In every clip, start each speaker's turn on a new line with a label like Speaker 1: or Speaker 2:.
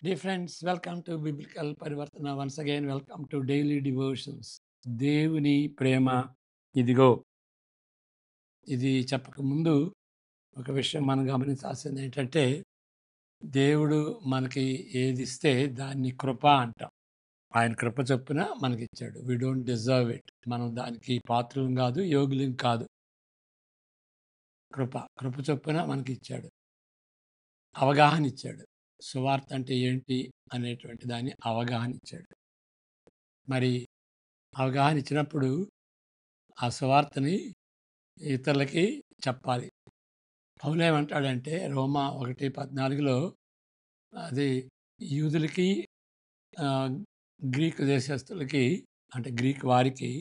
Speaker 1: Dear friends, welcome to Biblical Parivartana. Once again, welcome to Daily Devotions. దేవుని ప్రేమ ఇదిగో. ఇది చెప్పకముందు ఒక విషయం మనం గమనించాల్సింది ఏంటంటే, దేవుడు మనకి ఏదిస్తే దాన్ని కృప అంటాం. ఆయన కృప చొప్పున మనకిచ్చాడు. We don't deserve it. మనం దానికి పాత్రులం కాదు, యోగ్యులం కాదు. కృప చొప్పున మనకిచ్చాడు. అవగాహన ఇచ్చాడు. సువార్త అంటే ఏంటి అనేటువంటి దాన్ని అవగాహన ఇచ్చాడు. మరి అవగాహన ఇచ్చినప్పుడు ఆ సువార్తని ఇతరులకి చెప్పాలి. పౌలేమంటాడంటే రోమా 1:14లో అది యూదులకి గ్రీకు దేశస్థులకి అంటే గ్రీక్ వారికి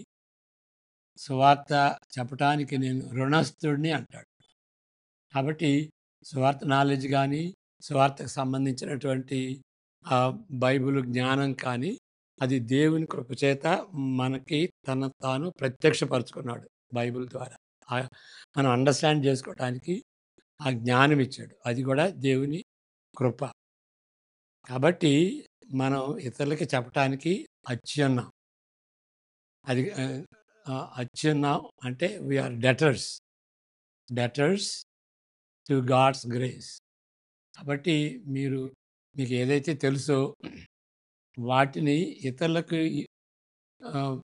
Speaker 1: సువార్త చెప్పటానికి నేను రుణస్థుడిని అంటాడు. కాబట్టి సువార్త నాలెడ్జ్ గానీ, సువార్తకు సంబంధించినటువంటి బైబిల్ జ్ఞానం కానీ, అది దేవుని కృపచేత మనకి తాను ప్రత్యక్షపరుచుకున్నాడు బైబిల్ ద్వారా. మనం అండర్‌స్టాండ్ చేసుకోవటానికి ఆ జ్ఞానం ఇచ్చాడు. అది కూడా దేవుని కృప. కాబట్టి మనం ఇతరులకి చెప్పటానికి అత్యున్నాం. అది అత్యున్నాం అంటే we are debtors to God's grace. కాబట్టి మీకు ఏదైతే తెలుసో వాటిని ఇతరులకు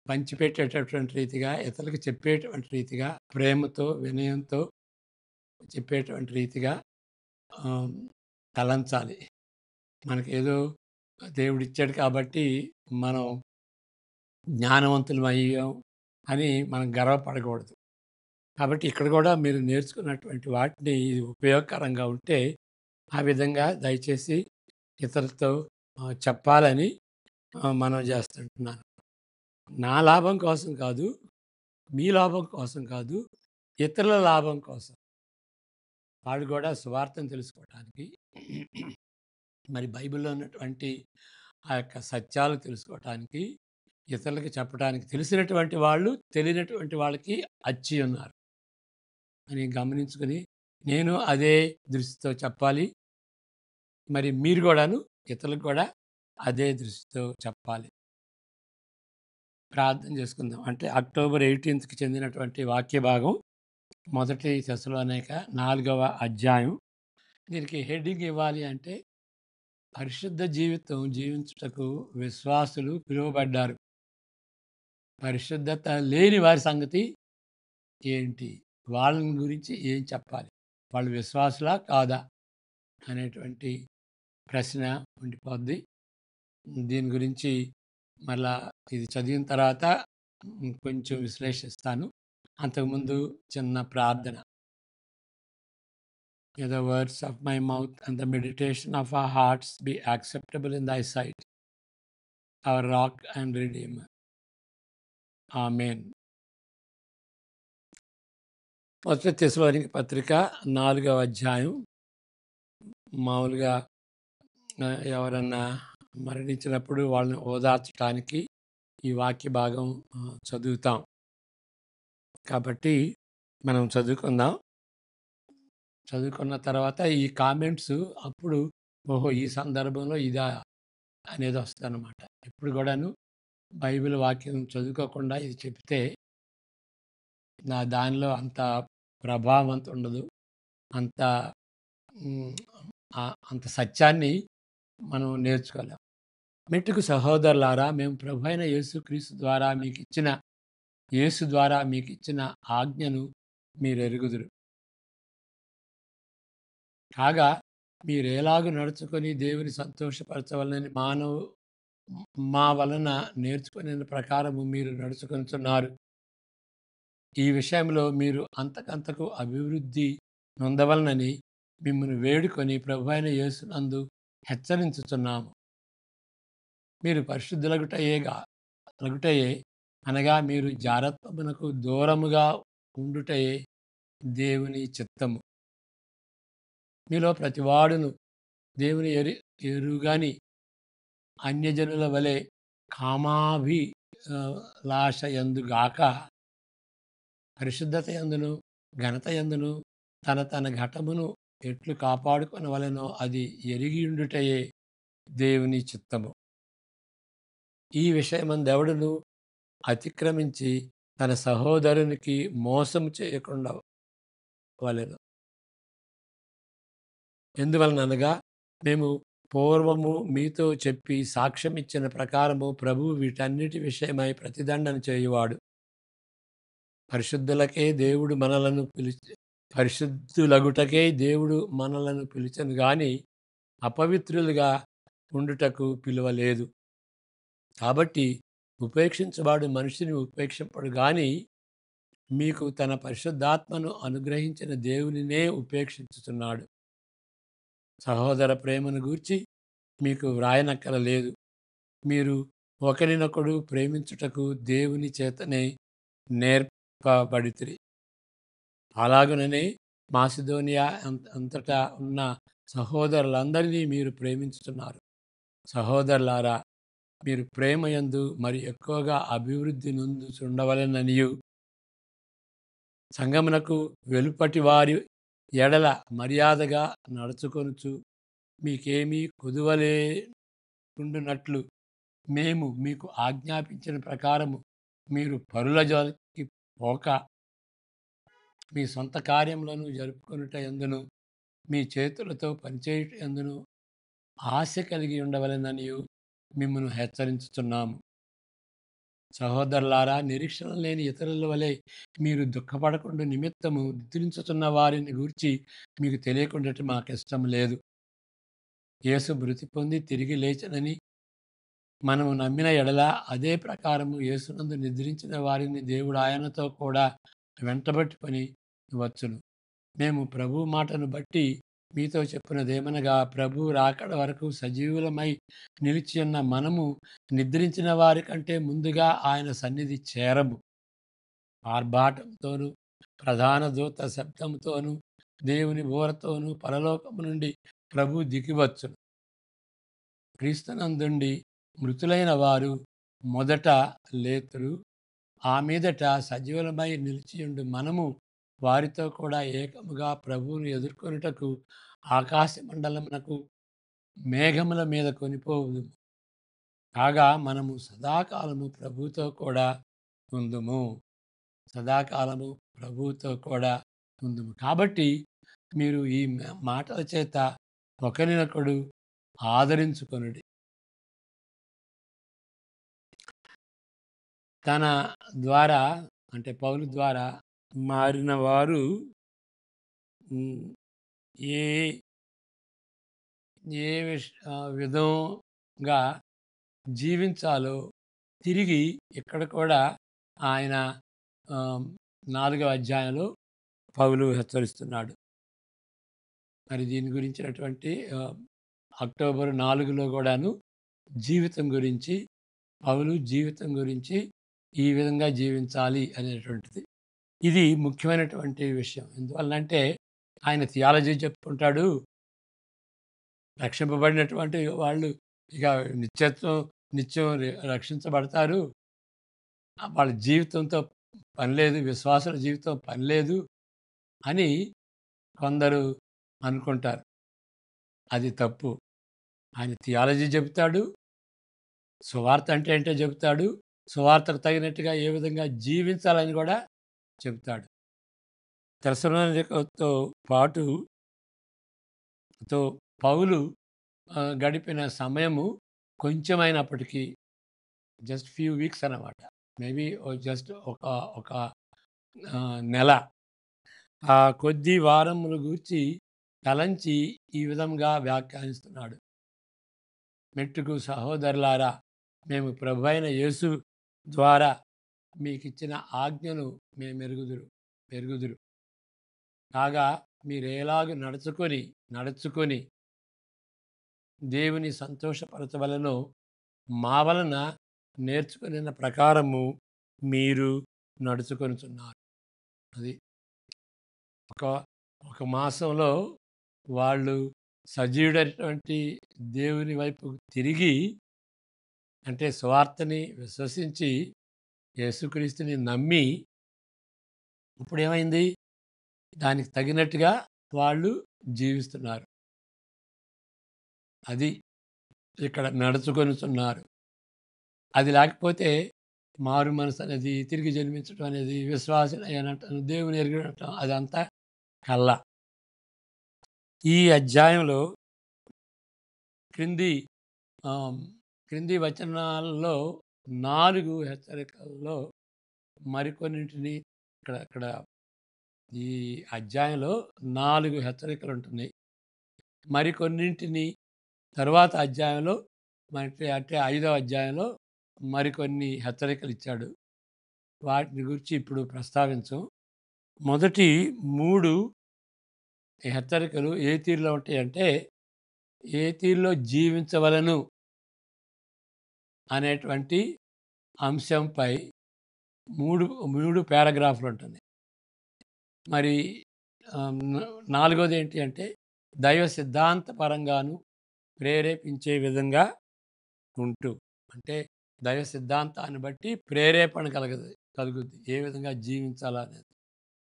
Speaker 1: పంచిపెట్టేటటువంటి రీతిగా, ఇతరులకు చెప్పేటువంటి రీతిగా, ప్రేమతో, వినయంతో చెప్పేటువంటి రీతిగా ఆహ్, తలంచాలి. మనకేదో దేవుడిచ్చాడు కాబట్టి మనం జ్ఞానవంతులమయ్యాం అని మనం గర్వపడకూడదు. కాబట్టి ఇక్కడ కూడా మీరు నేర్చుకున్నటువంటి వాటిని ఇది ఉపయోగకరంగా ఉంటే, ఆ విధంగా దయచేసి ఇతరులతో చెప్పాలని మనవి చేస్తుంటున్నాను. నా లాభం కోసం కాదు, మీ లాభం కోసం కాదు, ఇతరుల లాభం కోసం. వాళ్ళు కూడా సువార్తను తెలుసుకోవటానికి, మరి బైబిల్‌లో ఉన్నటువంటి ఆ యొక్క సత్యాలు తెలుసుకోవటానికి, ఇతరులకి చెప్పడానికి తెలిసినటువంటి వాళ్ళు, తెలియనటువంటి వాళ్ళకి అచ్చి ఉన్నారు అని గమనించుకొని, నేను అదే దృష్టితో చెప్పాలి. మరి మీరు గూడాను ఇతరులకు కూడా అదే దృష్టితో చెప్పాలి. ప్రార్థన చేసుకుందాం. అంటే అక్టోబర్ 18కి చెందినటువంటి వాక్య భాగం మొదటి తెస్సలోనిక 4వ అధ్యాయం. దీనికి హెడ్డింగ్ ఇవ్వాలి అంటే, పరిశుద్ధ జీవితం జీవించుటకు విశ్వాసులు పిలువబడ్డారు. పరిశుద్ధత లేని వారి సంగతి ఏంటి? వాళ్ళని గురించి ఏం చెప్పాలి? వాళ్ళు విశ్వాసులా? కాదా? అనేటువంటి ప్రశ్న ఉండిపోద్ది. దీని గురించి మళ్ళా ఇది చదివిన తర్వాత కొంచెం విశ్లేషిస్తాను. అంతకుముందు చిన్న ప్రార్థన. May the words of my mouth and the meditation of our hearts be acceptable in thy sight, our rock and redeemer. ఆమేన్. మొదటి తెస్సలోనిక పత్రిక 4వ అధ్యాయం. మామూలుగా ఎవరన్నా మరణించినప్పుడు వాళ్ళని ఓదార్చటానికి ఈ వాక్య భాగం చదువుతాం. కాబట్టి మనం చదువుకుందాం. చదువుకున్న తర్వాత ఈ కామెంట్స్ అప్పుడు ఓహో! ఈ సందర్భంలో ఇదా అనేది వస్తదనమాట. ఎప్పుడు కూడాను బైబిల్ వాక్యం చదువుకోకుండా ఇది చెప్తే దానిలో అంత ప్రభావం అంత ఉండదు. అంత హ్మ్, అంత సత్యాన్ని మనం నేర్చుకోలేం. మెట్టుకు సహోదరులారా, మేము ప్రభువైన యేసు ద్వారా మీకిచ్చిన ఆజ్ఞను మీరెరుగుదురు. కాగా మీరెలాగు నడుచుకొని దేవుని సంతోషపరచవలనని మా వలన నేర్చుకొనిన ప్రకారము మీరు నడుచుకొనుచున్నారు. ఈ విషయంలో మీరు అంతకంతకు అభివృద్ధి నొందవలనని మిమ్మును వేడుకొని ప్రభువైన యేసునందు హెచ్చరించుచున్నాము. మీరు లగుటయే అనగా మీరు జారత్వమునకు దూరముగా ఉండుటయే దేవుని చిత్తము. మీలో ప్రతివాడును దేవుని ఎరుగని అన్యజనుల వలె లాష యందుగాక పరిశుద్ధత యందును ఘనత యందును తన ఘటమును ఎట్లు కాపాడుకొనవలెనో అది ఎరిగియుండుటయే దేవుని చిత్తము. ఈ విషయమందెవడును అతిక్రమించి తన సహోదరునికి మోసం చేయకుండా వలెను. ఎందువలననగా మేము పూర్వము మీతో చెప్పి సాక్ష్యమిచ్చిన ప్రకారము ప్రభువు వీటన్నిటి విషయమై ప్రతిదండన చేయువాడు. పరిశుద్ధులకే దేవుడు మనలను పిలిచి పరిశుద్ధులగుటకే దేవుడు మనలను పిలిచెను గాని అపవిత్రులుగా ఉండుటకు పిలువలేదు. కాబట్టి ఉపేక్షించువాడు మనిషిని ఉపేక్షింపడు గాని మీకు తన పరిశుద్ధాత్మను అనుగ్రహించిన దేవునినే ఉపేక్షించుచున్నాడు. సహోదర ప్రేమను గూర్చి మీకు వ్రాయనక్కరలేదు. మీరు ఒకరినొకడు ప్రేమించుటకు దేవుని చేతనే నేర్పబడితిరి. అలాగుననే మాసిదోనియా అంతటా ఉన్న సహోదరులందరినీ మీరు ప్రేమించుతున్నారు. సహోదరులారా, మీరు ప్రేమయందు మరి ఎక్కువగా అభివృద్ధి నొందుచుండవలెననియు సంగమునకు వెలుపటి వారి ఎడల మర్యాదగా నడుచుకొనుచు మీకేమీ కొదువలేకుండునట్లు మేము మీకు ఆజ్ఞాపించిన ప్రకారము మీరు పరుల జోలికి పోక మీ సొంత కార్యములను జరుపుకొనుట యందును మీ చేతులతో పనిచేయుట యందును ఆశ కలిగి ఉండవలెననియు మిమ్మును హెచ్చరించుచున్నాము. సహోదరులారా, నిరీక్షణ లేని ఇతరుల వలె మీరు దుఃఖపడకుండా నిమిత్తము నిద్రించుతున్న వారిని గూర్చి మీకు తెలియకుండాట మాకిష్టం లేదు. యేసు మృతి పొంది తిరిగి లేచెనని మనము నమ్మిన ఎడల అదే ప్రకారము యేసునందు నిద్రించిన వారిని దేవుడు ఆయనతో కూడా వెంటబెట్టుకొని వచ్చును. మేము ప్రభువు మాటను బట్టి మీతో చెప్పినదేమనగా, ప్రభువు రాకడ వరకు సజీవులమై నిలిచియున్న మనము నిద్రించిన వారి కంటే ముందుగా ఆయన సన్నిధి చేరము. ఆర్భాటంతోనూ ప్రధాన దూత శబ్దంతోనూ దేవుని బూరతోనూ పరలోకము నుండి ప్రభువు దిగివచ్చును. క్రీస్తునందుండి మృతులైన వారు మొదట లేతురు. ఆ మీదట సజీవులమై నిలిచియుండు మనము వారితో కూడా ఏకముగా ప్రభువును ఎదుర్కొనుటకు ఆకాశ మండలమునకు మేఘముల మీద కొనిపోవుదుము. కాగా మనము సదాకాలము ప్రభువుతో కూడా ఉందుము. సదాకాలము ప్రభువుతో కూడా ఉందుము. కాబట్టి మీరు ఈ మాటల చేత ఒకరినొకడు ఆదరించుకొనుడి. తన ద్వారా అంటే పౌలు ద్వారా మారిన వారు హ్మ్, ఏ ఏ విధంగా జీవించాలో తిరిగి ఇక్కడ కూడా ఆయన ఆహ్, 4వ అధ్యాయంలో పౌలు హెచ్చరిస్తున్నాడు. మరి దీని గురించినటువంటి అక్టోబర్ 4లో కూడాను జీవితం గురించి, పౌలు జీవితం గురించి ఈ విధంగా జీవించాలి అనేటువంటిది. ఇది ముఖ్యమైనటువంటి విషయం. ఎందువలనంటే ఆయన థియాలజీ చెప్పుకుంటాడు. రక్షింపబడినటువంటి వాళ్ళు ఇక నిత్యం రక్షించబడతారు. వాళ్ళ జీవితంతో పని లేదు, విశ్వాసుల జీవితం పని లేదు అని కొందరు అనుకుంటారు. అది తప్పు. ఆయన థియాలజీ చెబుతాడు. సువార్త అంటే ఏంటో చెబుతాడు. సువార్తకు తగినట్టుగా ఏ విధంగా జీవించాలని కూడా చెబుతాడు. తెస్సలోనికతో పాటు పౌలు గడిపిన సమయము కొంచెమైనప్పటికీ జస్ట్ ఫ్యూ వీక్స్ అన్నమాట. మేబీ జస్ట్ ఒక ఒక నెల. ఆ కొద్ది వారముల గూర్చి తలంచి ఈ విధంగా వ్యాఖ్యానిస్తున్నాడు. మెట్టుకు సహోదరులారా, మేము ప్రభువైన యేసు ద్వారా మీకిచ్చిన ఆజ్ఞను మెరుగుదురు. కాగా మీరేలాగు నడుచుకొని దేవుని సంతోషపరచవలెనో మా వలన నేర్చుకొనిన ప్రకారము మీరు నడుచుకొనుచున్నారు. అది ఒక ఒక మాసంలో వాళ్ళు సజీవుడైనటువంటి దేవుని వైపు తిరిగి, అంటే సువార్తని విశ్వసించి యేసుక్రీస్తుని నమ్మి ఇప్పుడేమైంది? దానికి తగినట్టుగా వాళ్ళు జీవిస్తున్నారు. అది ఇక్కడ నడుచుకొనుచున్నారు. అది లేకపోతే మారు మనసు అనేది, తిరిగి జన్మించడం అనేది, విశ్వాసులైనటం, దేవుని ఎరుగటం అదంతా కల్ల. ఈ అధ్యాయంలో క్రింది ఆహ్, క్రింది వచనాల్లో 4 హెచ్చరికల్లో మరికొన్నింటిని ఇక్కడ ఈ అధ్యాయంలో 4 హెచ్చరికలుంటున్నాయి. మరికొన్నింటిని తరువాత అధ్యాయంలో అంటే 5వ అధ్యాయంలో మరికొన్ని హెచ్చరికలిచ్చాడు. వాటిని గురించి ఇప్పుడు ప్రస్తావించం. మొదటి 3 హెచ్చరికలు ఏ తీరులో ఉంటాయంటే, ఏ తీరులో జీవించవలెను అనేటువంటి అంశంపై 3 పారాగ్రాఫ్‌లుంటున్నాయి. మరి నాలుగోదేంటి అంటే, దైవ సిద్ధాంతపరంగాను ప్రేరేపించే విధంగా ఉంటూ. అంటే దైవ సిద్ధాంతాన్ని బట్టి ప్రేరేపణ కలుగుద్ది. ఏ విధంగా జీవించాలా అనేది.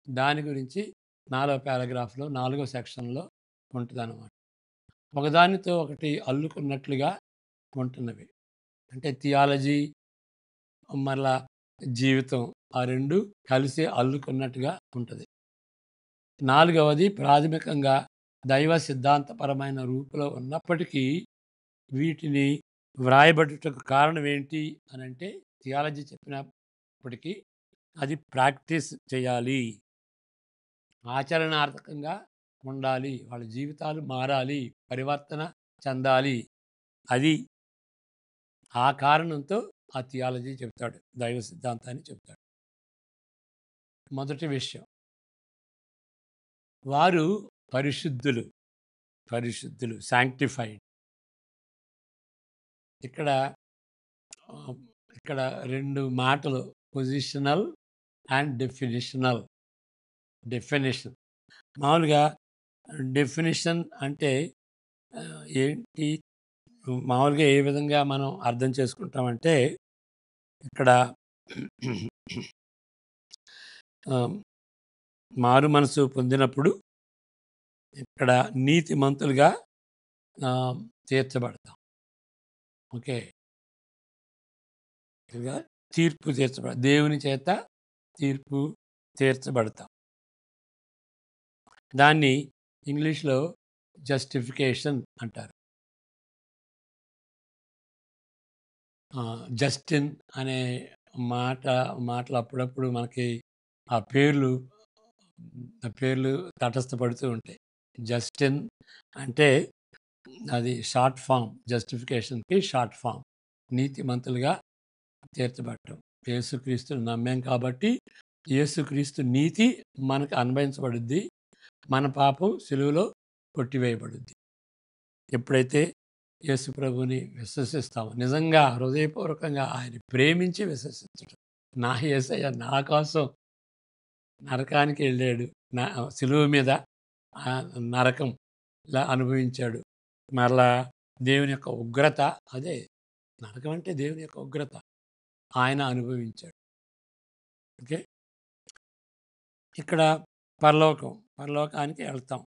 Speaker 1: దాని గురించి 4వ పారాగ్రాఫ్‌లో 4వ సెక్షన్‌లో ఉంటదనమాట. ఒకదానితో ఒకటి అల్లుకున్నట్లుగా ఉంటున్నవి. అంటే థియాలజీ, మరలా జీవితం ఆ 2 కలిసి అల్లుకున్నట్టుగా ఉంటది. నాలుగవది ప్రాథమికంగా దైవ సిద్ధాంతపరమైన రూపులో ఉన్నప్పటికీ, వీటిని వ్రాయబడుటకు కారణం ఏంటి అనంటే, థియాలజీ చెప్పినప్పటికీ అది ప్రాక్టీస్ చేయాలి. ఆచరణార్థకంగా ఉండాలి. వాళ్ళ జీవితాలు మారాలి. పరివర్తన చెందాలి. అది ఆ కారణంతో ఆ థియాలజీ చెప్తాడు. దైవ సిద్ధాంతాన్ని చెప్తాడు. మొదటి విషయం, వారు పరిశుద్ధులు. శాంక్టిఫైడ్. ఇక్కడ ఆహ్, ఇక్కడ 2 మాటలు పొజిషనల్ అండ్ డెఫినిషన్. మామూలుగా డెఫినిషన్ అంటే ఏంటి? మామూలుగా ఏ విధంగా మనం అర్థం చేసుకుంటామంటే, ఇక్కడ మారు మనసు పొందినప్పుడు ఇక్కడ నీతిమంతులుగా తీర్చబడతాం. ఓకే. తీర్పు దేవుని చేత తీర్పు తీర్చబడతాం. దాన్ని ఇంగ్లీష్‌లో జస్టిఫికేషన్ అంటారు. జస్టిన్ అనే మాటలు అప్పుడప్పుడు మనకి ఆ పేర్లు తటస్థపడుతూ ఉంటాయి. జస్టిన్ అంటే అది షార్ట్ ఫామ్. జస్టిఫికేషన్‌కి షార్ట్ ఫామ్. నీతిమంతులుగా తీర్చబడటం. యేసుక్రీస్తుని నమ్మాం కాబట్టి యేసుక్రీస్తు నీతి మనకు అన్వయించబడుద్ది. మన పాపం సిలువలో కొట్టివేయబడుద్ది. ఎప్పుడైతే యేసు ప్రభువుని విశ్వసిస్తామో, నిజంగా హృదయపూర్వకంగా ఆయన ప్రేమించి విశ్వసించడం. నా యేసయ్య నా కోసం నరకానికి వెళ్ళాడు. సిలువ మీద నరకంలా అనుభవించాడు. మరలా దేవుని యొక్క ఉగ్రత, అదే నరకం అంటే దేవుని యొక్క ఉగ్రత ఆయన అనుభవించాడు. ఓకే. ఇక్కడ పరలోకానికి వెళ్తాం.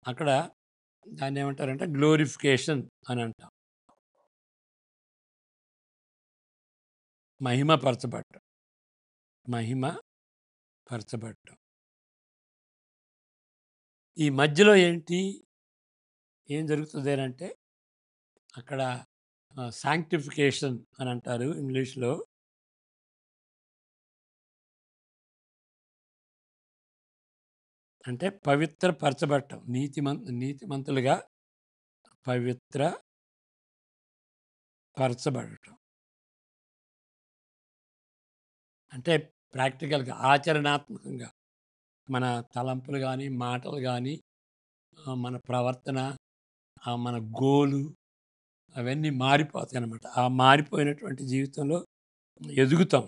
Speaker 1: అక్కడ దాన్ని ఏమంటారంటే గ్లోరిఫికేషన్ అని అంటాం. మహిమపరచబడటం. ఈ మధ్యలో ఏం జరుగుతుంది అంటే, అక్కడ శాంక్టిఫికేషన్ అని అంటారు ఇంగ్లీష్‌లో. అంటే పవిత్రపరచబడటం. నీతిమంతులుగా పవిత్రపరచబడటం. అంటే ప్రాక్టికల్‌గా, ఆచరణాత్మకంగా మన తలంపులు గానీ, మాటలు గానీ, మన ప్రవర్తన, మన గోలు అవన్నీ మారిపోతాయన్నమాట. ఆ మారిపోయినటువంటి జీవితంలో ఎదుగుతాం.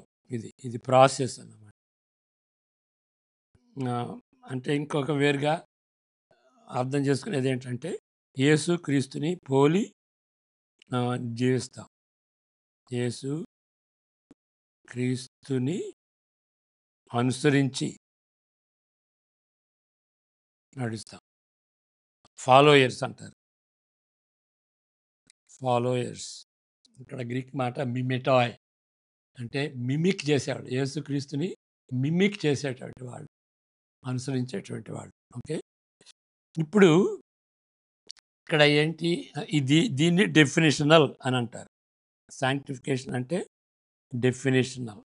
Speaker 1: ఇది ప్రాసెస్ అన్నమాట. అంటే ఇంకొక వేరుగా అర్థం చేసుకునేది ఏంటంటే, యేసు క్రీస్తుని పోలి జీవిస్తాం. యేసు క్రీస్తుని అనుసరించి నడుస్తాం. ఫాలోయర్స్ అంటారు. ఫాలోయర్స్. ఇక్కడ గ్రీక్ మాట మిమెటాయ్ అంటే మిమిక్ చేసేవాడు. యేసుక్రీస్తుని మిమిక్ చేసేటువంటి వాళ్ళు, అనుసరించేటువంటి వాళ్ళు. ఓకే. ఇప్పుడు ఇక్కడ ఏంటి దీన్ని డెఫినిషనల్ అని అంటారు. సాంక్టిఫికేషన్ అంటే డెఫినిషనల్.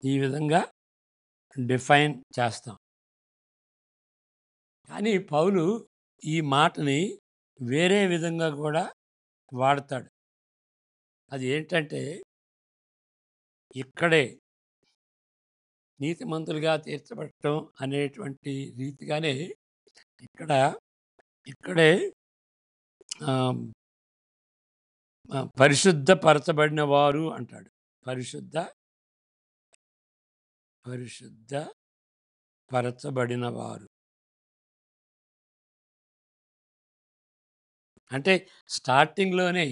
Speaker 1: ఈ విధంగా డిఫైన్ చేస్తాం. కానీ పౌలు ఈ మాటని వేరే విధంగా కూడా వాడతాడు. అది ఏంటంటే ఇక్కడే నీతిమంతులుగా తీర్చబడటం అనేటువంటి రీతిగానే ఇక్కడ ఇక్కడే ఆహ్, పరిశుద్ధపరచబడిన వారు అంటాడు. పరిశుద్ధపరచబడిన వారు. అంటే స్టార్టింగ్‌లోనే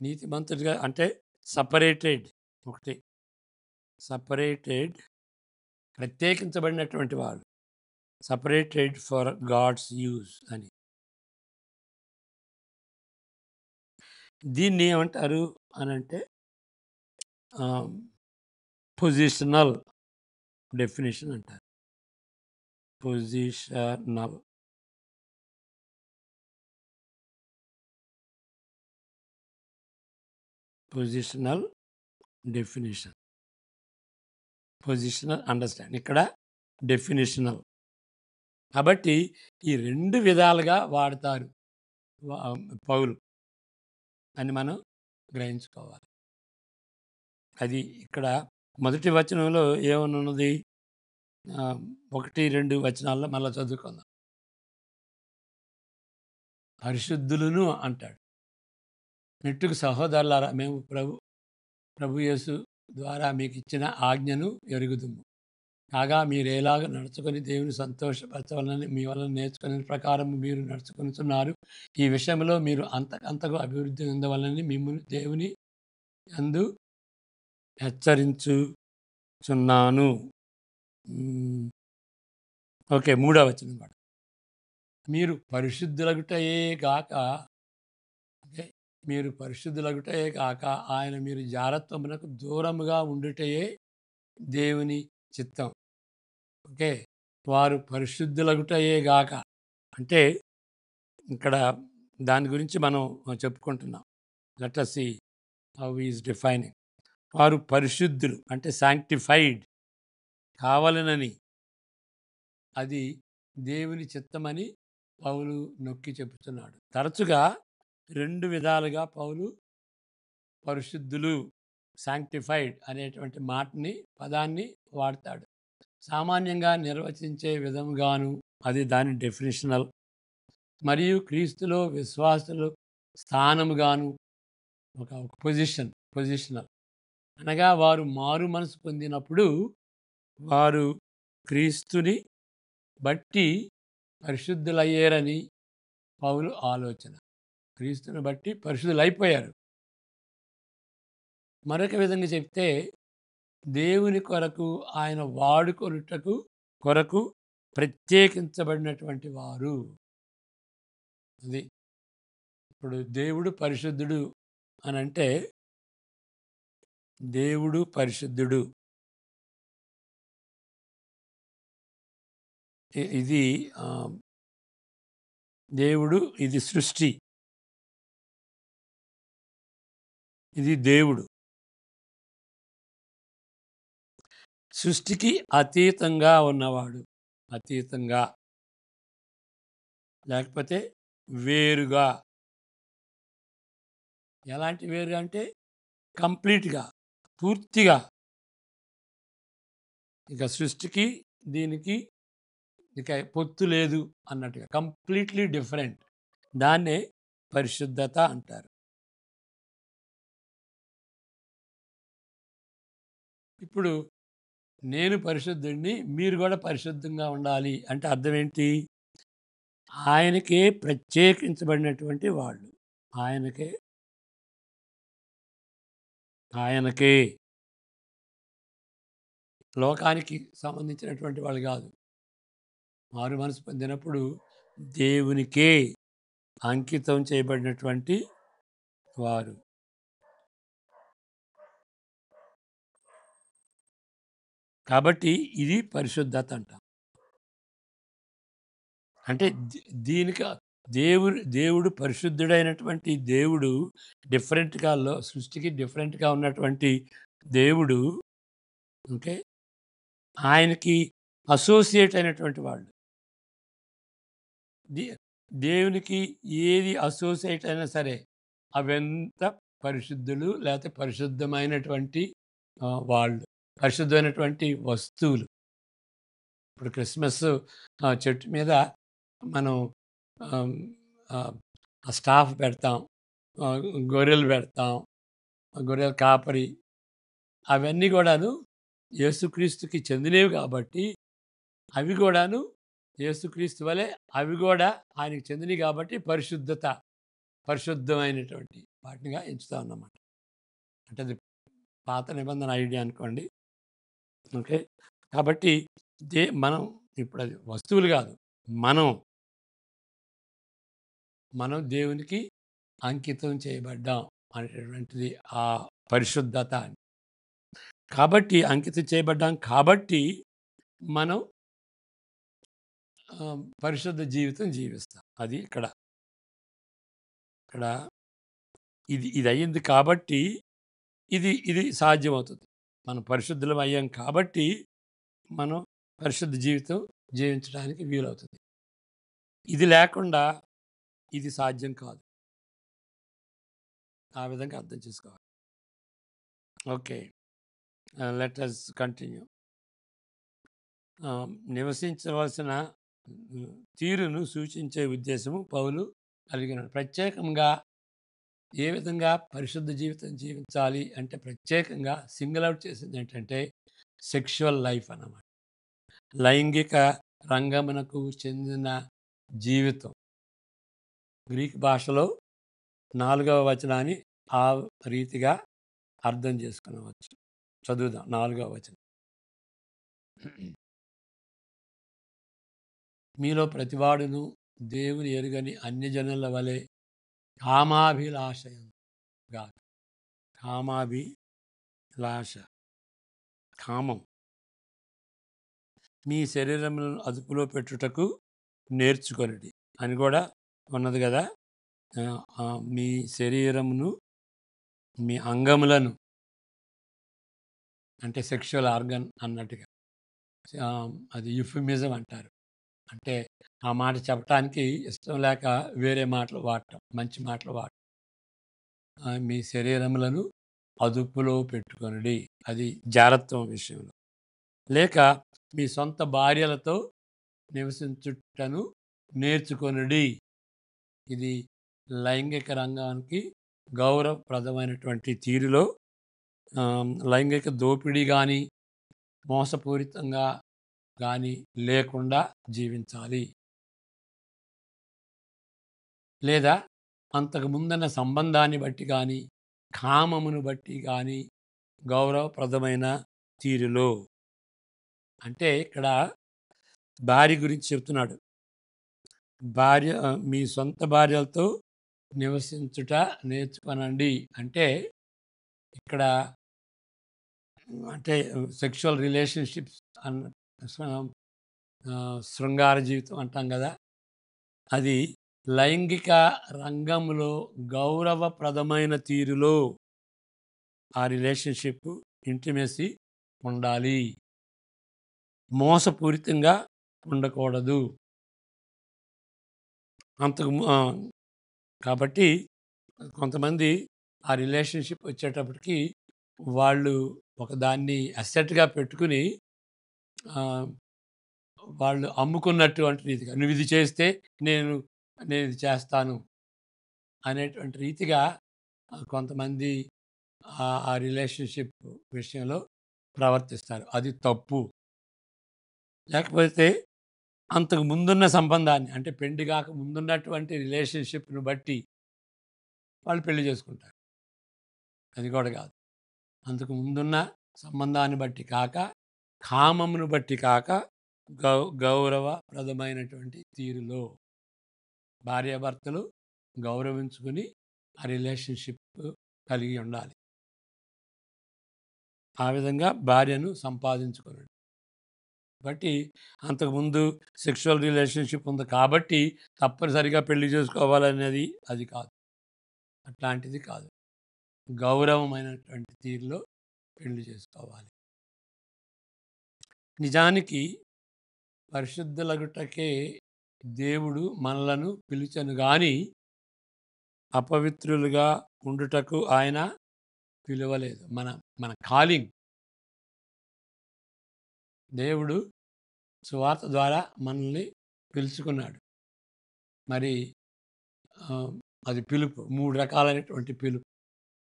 Speaker 1: నీతిమంతుడిగా అంటే సెపరేటెడ్ ఒకటి. సెపరేటెడ్ ప్రత్యేకించబడినటువంటి వారు. సెపరేటెడ్ ఫర్ గాడ్స్ యూజ్ అని. దీన్ని ఏమంటారు అనంటే పొజిషనల్ డెఫినిషన్ అంటారు. Positional. Positional definition. Positional understand. ఇక్కడ డెఫినిషనల్. కాబట్టి ఈ 2 విధాలుగా వాడతారు పౌలు అని మనం గ్రహించుకోవాలి. అది ఇక్కడ మొదటి వచనంలో ఏమనున్నది? 1, 2 వచనాల్లో మళ్ళా చదువుకుందాం. పరిశుద్ధులను అంటాడు. మెట్టుకు సహోదరులారా, మేము ప్రభు యేసు ద్వారా మీకు ఇచ్చిన ఆజ్ఞను ఎరుగుదుము. కాగా మీరు ఎలాగ నడుచుకొని దేవుని సంతోషపరచవాలని మీ వలన నేర్చుకునే ప్రకారం మీరు నడుచుకొనుచున్నారు. ఈ విషయంలో మీరు అంతకంతకు అభివృద్ధి చెందవలని మిమ్మల్ని దేవుని యందు హెచ్చరించుచున్నాను. ఓకే, 3వ వచనం కూడా. మీరు పరిశుద్ధులగుటయే గాక, ఓకే, మీరు పరిశుద్ధులగుటయే కాక ఆయన మీరు జారత్వమునకు దూరముగా ఉండుటయే దేవుని చిత్తం. ఓకే, వారు పరిశుద్ధులగుటయే గాక అంటే ఇక్కడ దాని గురించి మనం చెప్పుకుంటున్నాం. Let us see how he is defining. వారు పరిశుద్ధులు అంటే సాంక్టిఫైడ్ కావాలనని, అది దేవుని చిత్తమని పౌలు నొక్కి చెబుతున్నాడు. తరచుగా 2 విధాలుగా పౌలు పరిశుద్ధులు, సాంక్టిఫైడ్ అనేటువంటి పదాన్ని వాడతాడు. సామాన్యంగా నిర్వచించే విధంగాను అది దాని డెఫినిషనల్, మరియు క్రీస్తులో విశ్వాసులు స్థానముగాను ఒక పొజిషనల్. అనగా వారు మారు మనసు పొందినప్పుడు వారు క్రీస్తుని బట్టి పరిశుద్ధులయ్యారని పౌలు ఆలోచన. క్రీస్తుని బట్టి పరిశుద్ధులైపోయారు. మరొక విధంగా చెప్తే దేవుని కొరకు ఆయన వాడుకొనుటకు కొరకు ప్రత్యేకించబడినటువంటి వారు. అది ఇప్పుడు దేవుడు పరిశుద్ధుడు అని అంటే, దేవుడు పరిశుద్ధుడు ఇది దేవుడు, ఇది సృష్టి, ఇది దేవుడు. సృష్టికి అతీతంగా ఉన్నవాడు. అతీతంగా లేకపోతే వేరుగా. ఎలాంటి వేరుగా అంటే కంప్లీట్గా, పూర్తిగా. ఇక సృష్టికి దీనికి ఇక పొత్తు లేదు అన్నట్టుగా కంప్లీట్లీ డిఫరెంట్. దాన్నే పరిశుద్ధత అంటారు. ఇప్పుడు నేను పరిశుద్ధుడిని, మీరు కూడా పరిశుద్ధంగా ఉండాలి అంటే అర్థం ఏంటి? ఆయనకే ప్రత్యేకించబడినటువంటి వాళ్ళు. ఆయనకే లోకానికి సంబంధించినటువంటి వాళ్ళు కాదు. మారు మనసు పొందినప్పుడు దేవునికే అంకితం చేయబడినటువంటి వారు. కాబట్టి ఇది పరిశుద్ధత అంటాం. అంటే దీనికి దేవుడు పరిశుద్ధుడైనటువంటి దేవుడు, సృష్టికి డిఫరెంట్‌గా ఉన్నటువంటి దేవుడు, ఓకే, ఆయనకి అసోసియేట్ అయినటువంటి వాళ్ళు. దే దేవునికి ఏది అసోసియేట్ అయినా సరే అవంతా పరిశుద్ధులు, లేకపోతే పరిశుద్ధమైనటువంటి వాళ్ళు, పరిశుద్ధమైనటువంటి వస్తువులు. ఇప్పుడు క్రిస్మస్ చెట్టు మీద మనం ఆహ్, ఆహ్, స్టాఫ్ పెడతాం. గొర్రెలు పెడతాం. గొర్రెల కాపరి, అవన్నీ కూడాను యేసుక్రీస్తుకి చెందినవి కాబట్టి, అవి కూడాను యేసుక్రీస్తు వలె అవి కూడా ఆయనకి చెందినవి కాబట్టి పరిశుద్ధమైనటువంటి వాటినిగా ఎంచుతామన్నమాట. అంటే అది పాత నిబంధన ఐడియా అనుకోండి. ఓకే. కాబట్టి మనం ఇప్పుడు అది వస్తువులు కాదు. మనం మనం దేవునికి అంకితం చేయబడ్డాం అనేటటువంటిది ఆ పరిశుద్ధత. కాబట్టి అంకితం చేయబడ్డాం కాబట్టి మనం పరిశుద్ధ జీవితం జీవిస్తాం. అది ఇక్కడ ఇక్కడ ఇది అయ్యింది కాబట్టి ఇది సాధ్యమవుతుంది. మనం పరిశుద్ధులం అయ్యాం కాబట్టి మనం పరిశుద్ధ జీవితం జీవించడానికి వీలవుతుంది. ఇది లేకుండా ఇది సాధ్యం కాదు. ఆ విధంగా అర్థం చేసుకోవాలి. ఓకే. Let us continue. నివసించవలసిన తీరును సూచించే ఉద్దేశము పౌలు కలిగినాడు. ప్రత్యేకంగా ఏ విధంగా పరిశుద్ధ జీవితం జీవించాలి అంటే, ప్రత్యేకంగా సింగిల్ అవుట్ చేసింది ఏంటంటే సెక్షువల్ లైఫ్ అన్నమాట. లైంగిక రంగమునకు చెందిన జీవితం. గ్రీక్ భాషలో 4వ వచనాన్ని ఆ రీతిగా అర్థం చేసుకునవచ్చు. చదువుదాం 4వ వచనం. మీలో ప్రతివాడును దేవుని ఎరుగని అన్యజనుల వలె కామాభిలాష, కామం, మీ శరీరములను అదుపులో పెట్టుటకు నేర్చుకొనుడి అని కూడా ఉన్నది కదా. మీ శరీరమును, మీ అంగములను, అంటే సెక్షువల్ ఆర్గన్ అన్నట్టుగా, అది యుఫిమిజం అంటారు. అంటే ఆ మాట చెప్పటానికి ఇష్టం లేక వేరే మాటలు వాడటం, మంచి మాటలు వాడటం. మీ శరీరములను అదుపులో పెట్టుకొనుడి, అది జారత్వం విషయంలో. లేక మీ సొంత భార్యలతో నివసించుటను నేర్చుకొనుడి, ఇది లైంగిక రంగానికి గౌరవప్రదమైనటువంటి తీరులో లైంగిక దోపిడీ కానీ మోసపూరితంగా కానీ లేకుండా జీవించాలి. లేదా అంతకు ముందున్న సంబంధాన్ని బట్టి కానీ కామమును బట్టి కానీ గౌరవప్రదమైన తీరులో. అంటే ఇక్కడ భార్య గురించి చెప్తున్నాడు. మీ సొంత భార్యలతో నివసించుట నేర్చుకొనండి అంటే, ఇక్కడ అంటే సెక్షువల్ రిలేషన్షిప్స్ శృంగార జీవితం అంటాం కదా, అది లైంగిక రంగంలో గౌరవప్రదమైన తీరులో ఆ రిలేషన్షిప్, ఇంటిమెసీ ఉండాలి. మోసపూరితంగా ఉండకూడదు. కాబట్టి కొంతమంది ఆ రిలేషన్షిప్ వచ్చేటప్పటికి వాళ్ళు ఒకదాన్ని అసెట్గా పెట్టుకుని వాళ్ళు అమ్ముకున్నటువంటి రీతిగా, నువ్వు ఇది చేస్తే నేను ఇది చేస్తాను అనేటువంటి రీతిగా కొంతమంది ఆ రిలేషన్షిప్ విషయంలో ప్రవర్తిస్తారు. అది తప్పు. లేకపోతే అంతకు ముందున్న సంబంధాన్ని, అంటే పెళ్లి కాక ముందున్నటువంటి రిలేషన్షిప్ను బట్టి వాళ్ళు పెళ్లి చేసుకుంటారు. అది కూడా కాదు. అంతకు ముందున్న సంబంధాన్ని బట్టి కాక, కామమును బట్టి కాక, గౌరవప్రదమైనటువంటి తీరులో భార్యాభర్తలు గౌరవించుకుని ఆ రిలేషన్షిప్ కలిగి ఉండాలి. ఆ విధంగా భార్యను సంపాదించుకున్నాడు. కాబట్టి అంతకుముందు సెక్షువల్ రిలేషన్షిప్ ఉంది కాబట్టి తప్పనిసరిగా పెళ్లి చేసుకోవాలనేది అది కాదు. అట్లాంటిది కాదు. గౌరవమైనటువంటి తీరులో పెళ్లి చేసుకోవాలి. నిజానికి పరిశుద్ధులగుటకే దేవుడు మనలను పిలిచెను గాని అపవిత్రులుగా ఉండుటకు ఆయన పిలవలేదు. మన మన కాలింగ్ దేవుడు సువార్త ద్వారా మనల్ని పిలుచుకున్నాడు. మరి అది పిలుపు 3 రకాలైనటువంటి పిలుపు.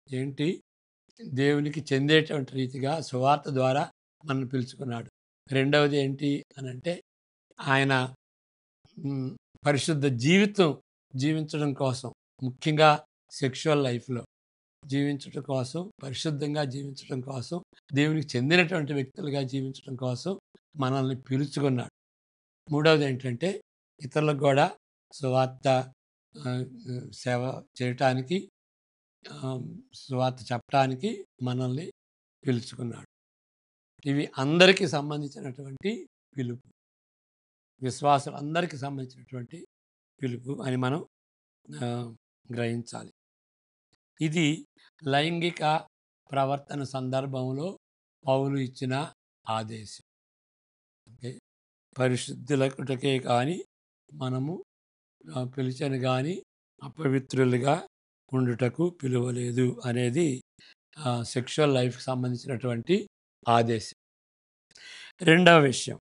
Speaker 1: ఏంటి? దేవునికి చెందేటువంటి రీతిగా సువార్త ద్వారా మనల్ని పిలుచుకున్నాడు. రెండవది ఏంటి అనంటే ఆయన హ్మ్, పరిశుద్ధ జీవితం జీవించడం కోసం, ముఖ్యంగా సెక్షువల్ లైఫ్‌లో జీవించటం కోసం, పరిశుద్ధంగా జీవించటం కోసం, దేవునికి చెందినటువంటి వ్యక్తులుగా జీవించడం కోసం మనల్ని పిలుచుకున్నాడు. మూడవది ఏంటంటే ఇతరులకు కూడా సువార్త ఆహ్, సేవ చేయటానికి, ఆహ్, సువార్త చెప్పటానికి మనల్ని పిలుచుకున్నాడు. ఇవి అందరికీ సంబంధించినటువంటి పిలుపు. విశ్వాసులందరికీ సంబంధించినటువంటి పిలుపు అని మనం ఆహ్, గ్రహించాలి. ఇది లైంగిక ప్రవర్తన సందర్భంలో పౌలు ఇచ్చిన ఆదేశం. ఓకే. పరిశుద్ధులకుటకే కానీ మనము పిలిచను గాని అపవిత్రులుగా ఉండుటకు పిలువలేదు అనేది సెక్షువల్ లైఫ్‌కి సంబంధించినటువంటి ఆదేశం. రెండవ విషయం,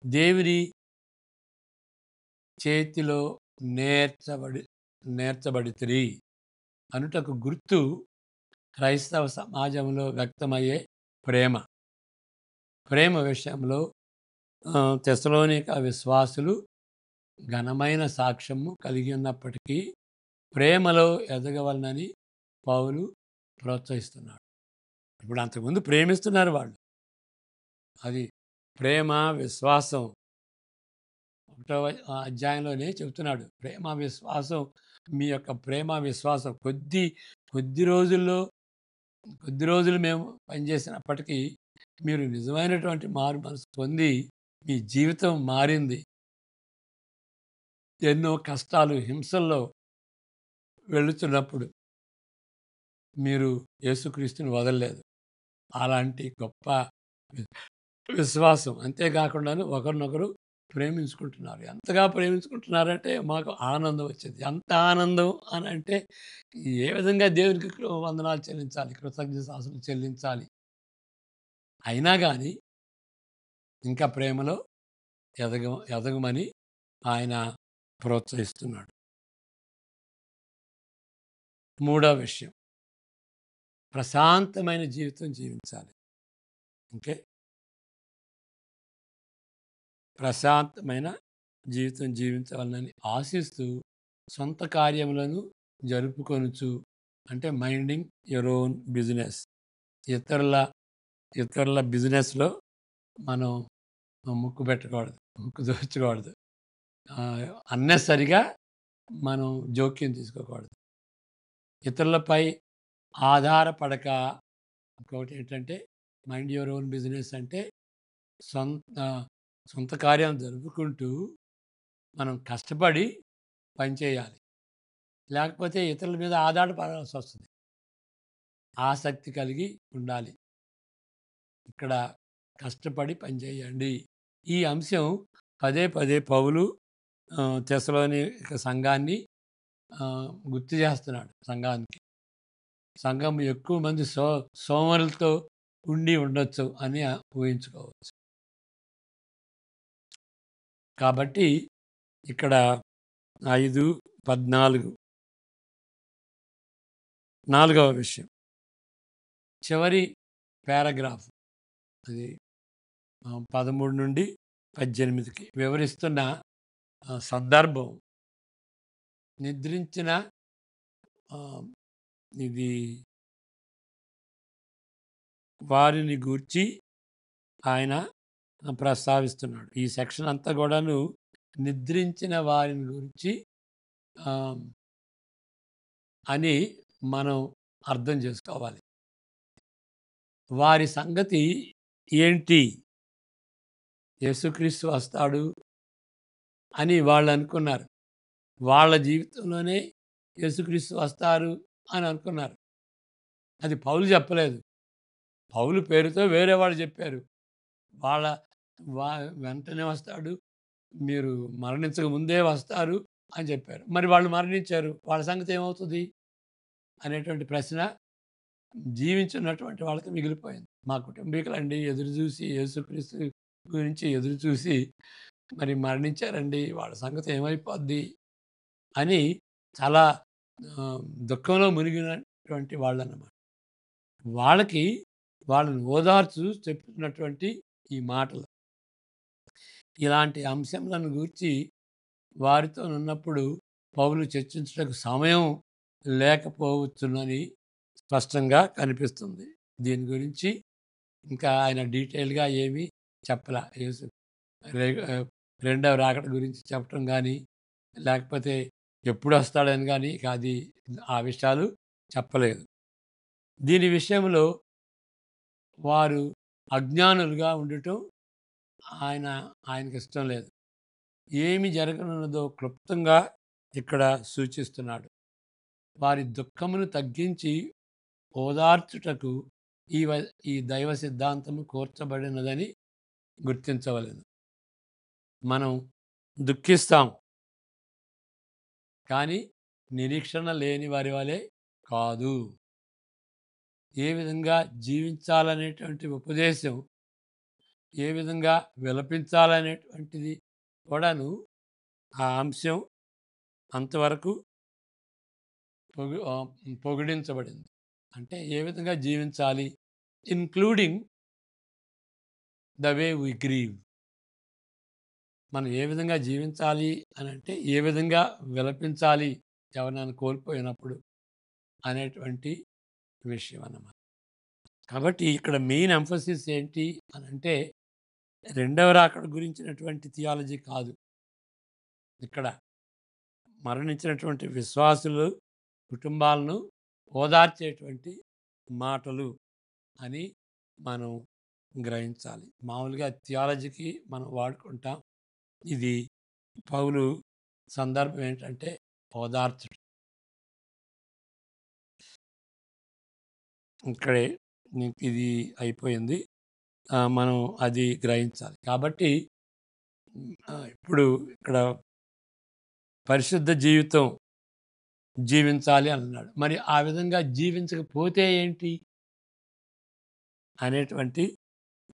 Speaker 1: దేవుని చేతిలో నేర్చబడితిరి అనుటకు గుర్తు క్రైస్తవ సమాజంలో వ్యక్తమయ్యే ప్రేమ. ప్రేమ విషయంలో తెస్సలోనిక విశ్వాసులు ఘనమైన సాక్ష్యము కలిగి ఉన్నప్పటికీ ప్రేమలో ఎదగవలనని పౌలు ప్రోత్సహిస్తున్నాడు. ఇప్పుడు అంతకుముందు ప్రేమిస్తున్నారు వాళ్ళు. అది ప్రేమ, విశ్వాసం 1వ అధ్యాయంలోనే చెబుతున్నాడు. ప్రేమ, విశ్వాసం, మీ యొక్క ప్రేమ, విశ్వాసం కొద్ది రోజులు మేము పనిచేసినప్పటికీ మీరు నిజమైనటువంటి మారు మనసు పొంది మీ జీవితం మారింది. ఎన్నో కష్టాలు, హింసల్లో వెళుతున్నప్పుడు మీరు యేసుక్రీస్తుని వదలలేదు. అలాంటి గొప్ప విశ్వాసం. అంతేకాకుండాను ఒకరినొకరు ప్రేమించుకుంటున్నారు. ఎంతగా ప్రేమించుకుంటున్నారంటే మాకు ఆనందం వచ్చింది. ఎంత ఆనందం అనంటే ఏ విధంగా దేవునికి వందనాలు చెల్లించాలి, కృతజ్ఞతాస్తుతులు చెల్లించాలి. అయినా గాని ఇంకా ప్రేమలో ఎదగమని ఆయన ప్రోత్సహిస్తున్నాడు. మూడో విషయం, ప్రశాంతమైన జీవితం జీవించాలి. ఓకే. ప్రశాంతమైన జీవితం జీవించవాలని ఆశిస్తూ సొంత కార్యములను జరుపుకొనుచు, అంటే మైండింగ్ యువర్ ఓన్ బిజినెస్. ఇతరుల బిజినెస్లో మనం ముక్కు పెట్టకూడదు, ముక్కు దోచకూడదు. అన్నెసరిగా మనం జోక్యం తీసుకోకూడదు. ఇతరులపై ఆధారపడక, ఇంకొకటి ఏంటంటే మైండ్ యువర్ ఓన్ బిజినెస్ అంటే సొంత కార్యం జరుపుకుంటూ మనం కష్టపడి పనిచేయాలి. లేకపోతే ఇతరుల మీద ఆధారపడాల్సి వస్తుంది. ఆసక్తి కలిగి ఉండాలి. ఇక్కడ కష్టపడి పనిచేయండి. ఈ అంశం పదే పదే పౌలు తెస్సలోనిక సంఘాన్ని గుర్తు చేస్తున్నాడు. సంఘం ఎక్కువ మంది సోమరులతో ఉండి ఉండొచ్చు అని ఊహించుకోవచ్చు. కాబట్టి ఇక్కడ 5:14 4వ విషయం, చివరి పారాగ్రాఫ్, అది 13 నుండి 18కి వివరిస్తున్న సందర్భం నిద్రించిన ఇది వారిని గూర్చి ఆయన ప్రస్తావిస్తున్నాడు. ఈ సెక్షన్ అంతా కూడాను నిద్రించిన వారిని గురించి ఆహ్, అని మనం అర్థం చేసుకోవాలి. వారి సంగతి ఏంటి? యేసుక్రీస్తు వస్తాడు అని వాళ్ళనుకున్నారు. వాళ్ళ జీవితంలోనే యేసుక్రీస్తు వస్తారు అని అనుకున్నారు. అది పౌలు చెప్పలేదు. పౌలు పేరుతో వేరే వాళ్ళు చెప్పారు. వాళ్ళ వా వెంటనే వస్తాడు. మీరు మరణించక ముందే వస్తారు అని చెప్పారు. మరి వాళ్ళు మరణించారు. వాళ్ళ సంగతి ఏమవుతది? అనేటువంటి ప్రశ్న జీవించున్నటువంటి వాళ్ళకి మిగిలిపోయింది. మా కుటుంబీకులండి ఎదురు చూసి యేసుక్రీస్తు గురించి ఎదురు చూసి మరి మరణించారండి. వాళ్ళ సంగతి ఏమైపోద్ది అని చాలా ఆహ్, దుఃఖంలో మునిగినటువంటి వాళ్ళనమాట. వాళ్ళకి వాళ్ళని ఓదార్చు చెప్తున్నటువంటి ఈ మాటలు. ఇలాంటి అంశములను గూర్చి వారితోనున్నప్పుడు పౌలు చర్చించుటకు సమయం లేకపోవచ్చునని స్పష్టంగా కనిపిస్తుంది. దీని గురించి ఇంకా ఆయన డీటెయిల్‌గా ఏమీ చెప్పలా. రె రెండవ రాకడ గురించి చెప్పటం గానీ, లేకపోతే ఎప్పుడొస్తాడని గానీ, ఇక అది ఆ విషయాలు చెప్పలేదు. దీని విషయంలో వారు అజ్ఞానులుగా ఉండటం ఆయన ఆయనకిష్టం లేదు. ఏమి జరగనున్నదో క్లుప్తంగా ఇక్కడ సూచిస్తున్నాడు. వారి దుఃఖమును తగ్గించి ఓదార్చుటకు ఈ వ ఈ దైవ సిద్ధాంతము కూర్చబడినదని గుర్తించవలెను. మనం దుఃఖిస్తాం. కానీ నిరీక్షణ లేని వారి వలె కాదు. ఏ విధంగా జీవించాలనేటువంటి ఉపదేశం, ఏ విధంగా విలపించాలనేటువంటిది కూడాను ఆ అంశం అంతవరకు పొగిడించబడింది. అంటే ఏ విధంగా జీవించాలి? Including the way we grieve. మనం ఏ విధంగా జీవించాలి అనంటే, ఏ విధంగా విలపించాలి ఎవరినైనా కోల్పోయినప్పుడు అనేటువంటి విషయం అన్నమాట. కాబట్టి ఇక్కడ మెయిన్ ఎంఫసిస్ ఏంటి అనంటే, రెండవ రాకడ గురించినటువంటి థియాలజీ కాదు. ఇక్కడ మరణించినటువంటి విశ్వాసులు కుటుంబాలను ఓదార్చేటువంటి మాటలు అని మనం గ్రహించాలి. మామూలుగా థియాలజీకి మనం వాడుకుంటాం. ఇది పౌలు సందర్భం ఏంటంటే ఓదార్చడం. ఇక్కడే ఇది అయిపోయింది. మనం అది గ్రహించాలి. కాబట్టి ఇప్పుడు ఇక్కడ పరిశుద్ధ జీవితం జీవించాలి అన్నాడు. మరి ఆ విధంగా జీవించకపోతే ఏంటి? అనేటువంటి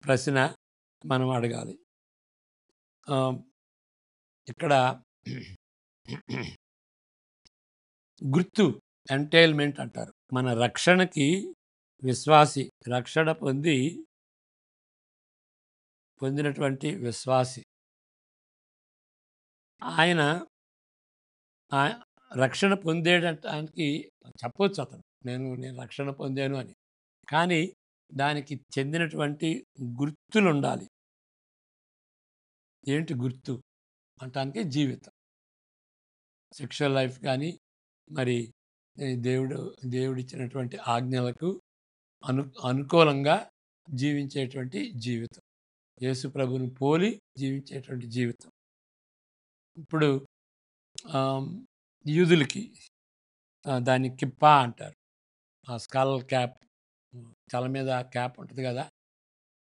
Speaker 1: ప్రశ్న మనం అడగాలి. ఆహ్, ఇక్కడ గుర్తు ఎంటైల్‌మెంట్ అంటారు. మన రక్షణకి విశ్వాసి రక్షణ పొందినటువంటి విశ్వాసి ఆయన ఆహ్, రక్షణ పొందేడటానికి చెప్పొచ్చు అతను. నేను రక్షణ పొందాను అని. కానీ దానికి చెందినటువంటి గుర్తులుండాలి. ఏంటి గుర్తు? అంటానికి జీవితం. సెక్షువల్ లైఫ్ గానీ, మరి దేవుడిచ్చినటువంటి ఆజ్ఞలకు అనుకూలంగా జీవించేటువంటి జీవితం. యేసు ప్రభువుని పోలి జీవించేటువంటి జీవితం. ఇప్పుడు ఆహ్, యూదులకి దాన్ని కిప్పా అంటారు. ఆ స్కల్ క్యాప్ తల మీద క్యాప్ ఉంటది గదా!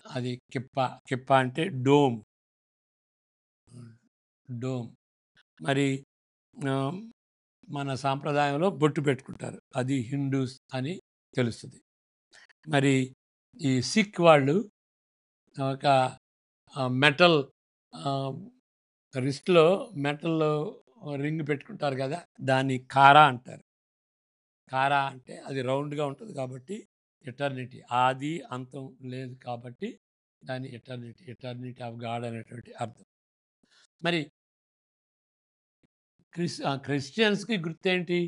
Speaker 1: అది కిప్పా. కిప్పా అంటే డోమ్. డోమ్. మరి ఆహ్, మన సాంప్రదాయంలో బొట్టు పెట్టుకుంటారు. అది హిందూస్ అని తెలుస్తది. మరి ఈ సిక్ వాళ్ళు ఒక మెటల్ ఆహ్, రిస్ట్‌లో మెటల్ రింగ్ పెట్టుకుంటారు గదా! దాన్ని కారా అంటారు. కారా అంటే అది రౌండ్‌గా ఉంటది కాబట్టి ఎటర్నిటీ. ఆది, అంతం లేదు కాబట్టి దాన్ని ఎటర్నిటీ ఆఫ్ గాడ్ అనేటువంటి అర్థం. మరి క్రిస్టియన్స్‌కి గుర్తేంటి?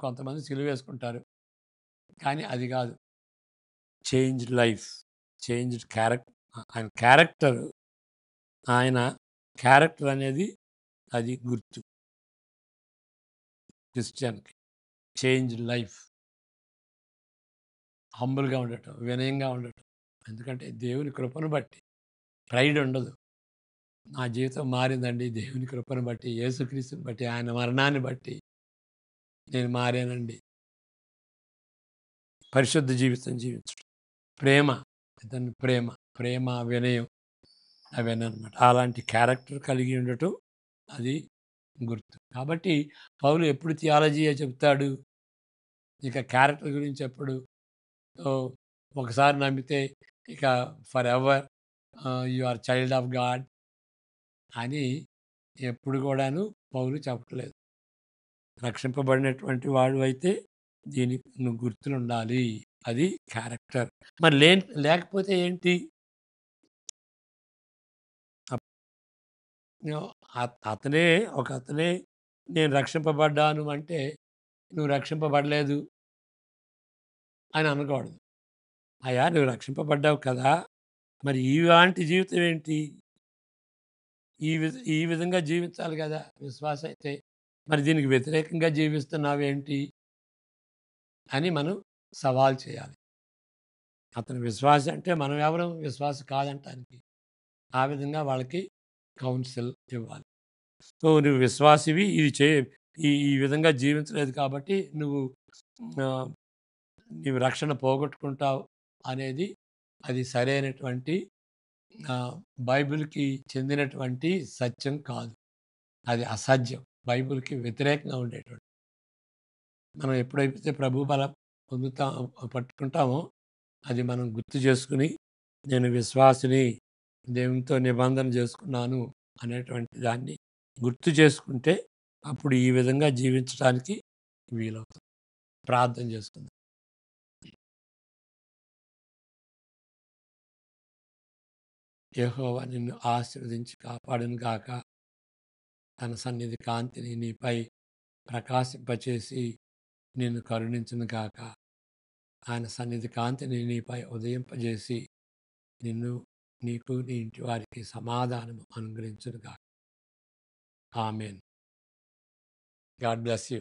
Speaker 1: కొంతమంది సిలువేసుకుంటారు. కానీ అది గాదు. చేంజ్డ్ లైఫ్, చేంజ్డ్ ఆయన క్యారెక్టర్ ఆయన క్యారెక్టర్ అనేది అది గుర్తు. క్రిస్టియన్‌కి. Change life. హంబుల్‌గా ఉండటం, వినయంగా ఉండటం. ఎందుకంటే దేవుని కృపను బట్టి. ప్రైడ్ ఉండదు. నా జీవితం మారిందండి దేవుని కృపను బట్టి, యేసుక్రీస్తుని బట్టి, ఆయన మరణాన్ని బట్టి నేను మారానండి. పరిశుద్ధ జీవితం జీవించడం. ప్రేమ, ఇతని ప్రేమ, ప్రేమ, వినయం అవన్నమాట. అలాంటి క్యారెక్టర్ కలిగి ఉండటం అది గుర్తు. కాబట్టి పౌలు ఎప్పుడు థియాలజీయే చెప్తాడు. ఇక క్యారెక్టర్ గురించి చెప్పడు. సో, ఒకసారి నమ్మితే ఇక forever you are child of God అని ఎప్పుడు కూడాను పౌలు చెప్పట్లేదు. రక్షింపబడినటువంటి వాడు అయితే దీనికి నువ్వు గుర్తుండాలి. అది క్యారెక్టర్. మరి లేకపోతే ఏంటి? అప్ నో అతనే ఒకతనే నేను రక్షింపబడ్డాను అంటే, నువ్వు రక్షింపబడలేదు అని అనకూడదు. అయ్యా! నువ్వు రక్షింపబడ్డావు కదా! మరి ఇలాంటి జీవితం ఏంటి? ఈ విధంగా జీవించాలి గదా! విశ్వాస అయితే. మరి దీనికి వ్యతిరేకంగా జీవిస్తున్నావేంటి? అని మనం సవాల్ చేయాలి. అతను విశ్వాసి అంటే మనం ఎవరం విశ్వాసి కాదంటానికి. ఆ విధంగా వాళ్ళకి కౌన్సిల్ ఇవ్వాలి. సో, నువ్వు విశ్వాసివి ఇది ఈ విధంగా జీవించలేదు కాబట్టి ఆహ్, నీవు రక్షణ పోగొట్టుకుంటావు అనేది అది సరైనటువంటి బైబిల్‌కి చెందినటువంటి సత్యం కాదు. అది అసాధ్యం. బైబిల్‌కి వ్యతిరేకంగా ఉండేటువంటి. మనం ఎప్పుడైతే ప్రభు బలం పట్టుకుంటామో అది మనం గుర్తు చేసుకొని, నేను విశ్వాసిని, దేవునితో నిబంధన చేసుకున్నాను అనేటువంటి దాన్ని గుర్తు చేసుకుంటే, అప్పుడు ఈ విధంగా జీవించడానికి వీలవుతుంది. ప్రార్థన చేసుకుందాం. యెహోవా నిన్ను ఆశీర్వదించి కాపాడును గాక. తన సన్నిధి కాంతిని నీపై ప్రకాశింపచేసి నిన్ను కరుణించును గాక. ఆయన సన్నిధి కాంతిని నీపై ఉదయింపజేసి నిన్ను, నీకు, నీ ఇంటి వారికి సమాధానము అనుగ్రహించును గాక. ఆమేన్. God bless you.